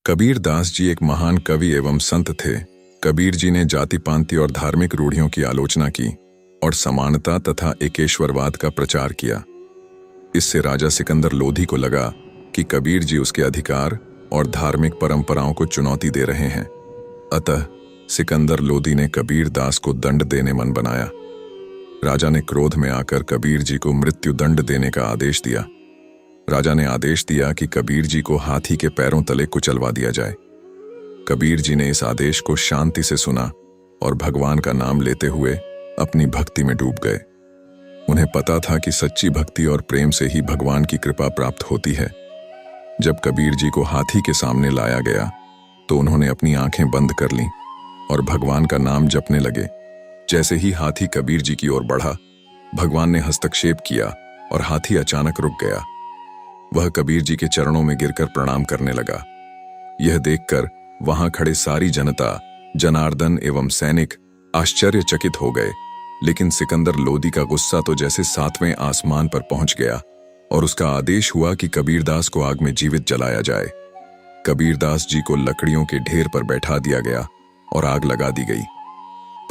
कबीर दास जी एक महान कवि एवं संत थे। कबीर जी ने जाति पांति और धार्मिक रूढ़ियों की आलोचना की और समानता तथा एकेश्वरवाद का प्रचार किया। इससे राजा सिकंदर लोधी को लगा कि कबीर जी उसके अधिकार और धार्मिक परंपराओं को चुनौती दे रहे हैं। अतः सिकंदर लोधी ने कबीर दास को दंड देने मन बनाया। राजा ने क्रोध में आकर कबीर जी को मृत्यु दंड देने का आदेश दिया। राजा ने आदेश दिया कि कबीर जी को हाथी के पैरों तले कुचलवा दिया जाए। कबीर जी ने इस आदेश को शांति से सुना और भगवान का नाम लेते हुए अपनी भक्ति में डूब गए। उन्हें पता था कि सच्ची भक्ति और प्रेम से ही भगवान की कृपा प्राप्त होती है। जब कबीर जी को हाथी के सामने लाया गया तो उन्होंने अपनी आंखें बंद कर लीं और भगवान का नाम जपने लगे। जैसे ही हाथी कबीर जी की ओर बढ़ा, भगवान ने हस्तक्षेप किया और हाथी अचानक रुक गया। वह कबीर जी के चरणों में गिरकर प्रणाम करने लगा। यह देखकर वहां खड़े सारी जनता, जनार्दन एवं सैनिक आश्चर्यचकित हो गए। लेकिन सिकंदर लोधी का गुस्सा तो जैसे 7वें आसमान पर पहुंच गया और उसका आदेश हुआ कि कबीरदास को आग में जीवित जलाया जाए। कबीरदास जी को लकड़ियों के ढेर पर बैठा दिया गया और आग लगा दी गई,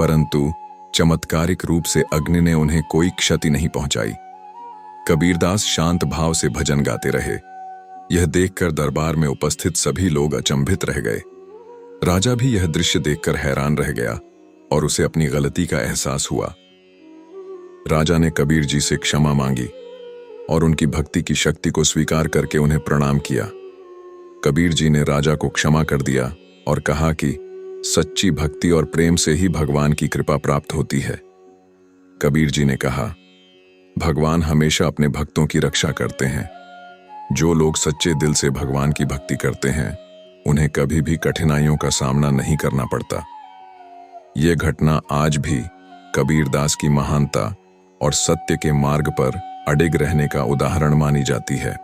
परंतु चमत्कारिक रूप से अग्नि ने उन्हें कोई क्षति नहीं पहुंचाई। कबीरदास शांत भाव से भजन गाते रहे। यह देखकर दरबार में उपस्थित सभी लोग अचंभित रह गए। राजा भी यह दृश्य देखकर हैरान रह गया और उसे अपनी गलती का एहसास हुआ। राजा ने कबीर जी से क्षमा मांगी और उनकी भक्ति की शक्ति को स्वीकार करके उन्हें प्रणाम किया। कबीर जी ने राजा को क्षमा कर दिया और कहा कि सच्ची भक्ति और प्रेम से ही भगवान की कृपा प्राप्त होती है। कबीर जी ने कहा, भगवान हमेशा अपने भक्तों की रक्षा करते हैं। जो लोग सच्चे दिल से भगवान की भक्ति करते हैं, उन्हें कभी भी कठिनाइयों का सामना नहीं करना पड़ता। यह घटना आज भी कबीरदास की महानता और सत्य के मार्ग पर अडिग रहने का उदाहरण मानी जाती है।